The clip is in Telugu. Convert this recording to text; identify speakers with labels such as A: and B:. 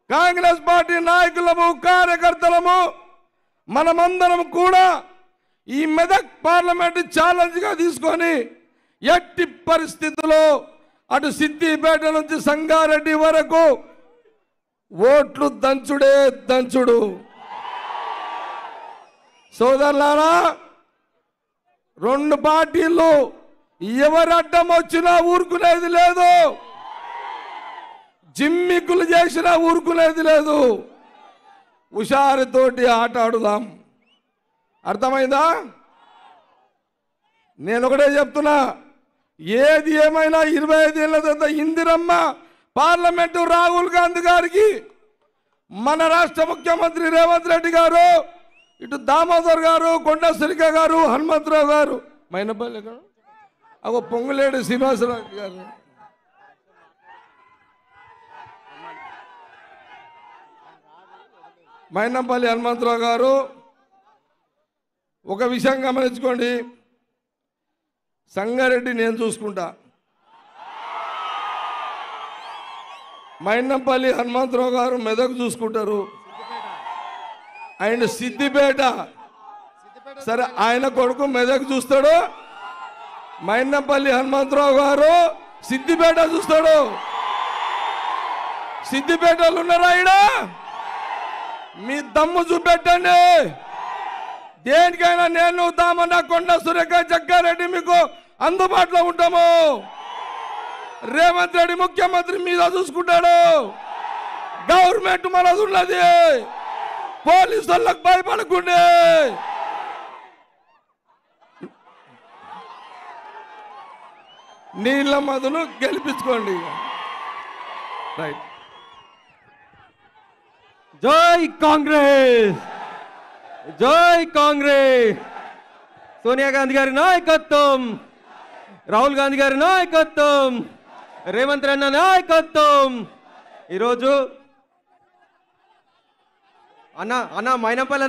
A: కాంగ్రెస్ పార్టీ నాయకులము కార్యకర్తలము మనమందరం కూడా ఈ మెదక్ పార్లమెంట్ ఛాలెంజ్గా తీసుకొని ఎట్టి పరిస్థితుల్లో అటు సిద్దిపేట నుంచి సంగారెడ్డి వరకు ఓట్లు దంచుడే దంచుడు. సోదరులారా, రెండు పార్టీలు ఎవరు అడ్డం వచ్చినా ఊరుకునేది లేదు, జిమ్మికులు చేసినా ఊరుకునేది లేదు. హుషారుతోటి ఆట ఆడుదాం. అర్థమైందా? నేను ఒకటే చెప్తున్నా, ఏది ఏమైనా 25 ఏళ్ల తర్వాత ఇందిరమ్మ పార్లమెంటు రాహుల్ గాంధీ గారికి మన రాష్ట్ర ముఖ్యమంత్రి రేవంత్ రెడ్డి గారు, ఇటు దామోదర్ గారు, కొండ సురేఖ గారు, హనుమంతరావు గారు, మైనపల్లి గారు, అగో పొంగులేడు శ్రీనివాసరావు గారు, మైనంపల్లి హనుమంతరావు గారు, ఒక విషయం గమనించుకోండి, సంగారెడ్డి నేను చూసుకుంటా, మైనంపల్లి హనుమంతరావు గారు మెదక్ చూసుకుంటారు, ఆయన సిద్దిపేట, సరే ఆయన కొడుకు మెదక్ చూస్తాడు, మైనంపల్లి హనుమంతరావు గారు సిద్దిపేట చూస్తాడు. సిద్దిపేటలు ఉన్నారా? ఈడ మీ దమ్ము చూపెట్టండి. దేనికైనా నేను దామన్న కొండ సురేఖ జగ్గారెడ్డి మీకు అందుబాటులో ఉంటాము. రేవంత్ రెడ్డి ముఖ్యమంత్రి మీద చూసుకుంటాడు. గవర్నమెంట్ మనది ఉన్నది. పోలీసు వాళ్ళకు భయపడకుండే. నీళ్ళ మధును గెలిపించుకోండి. రైట్.
B: జై కాంగ్రెస్, జై కాంగ్రెస్. సోనియా గాంధీ గారి నాయకత్వం, రాహుల్ గాంధీ గారి నాయకత్వం, రేవంత్ రెడ్డి నాయకత్వం. ఈరోజు అన్న మైనంపల్లి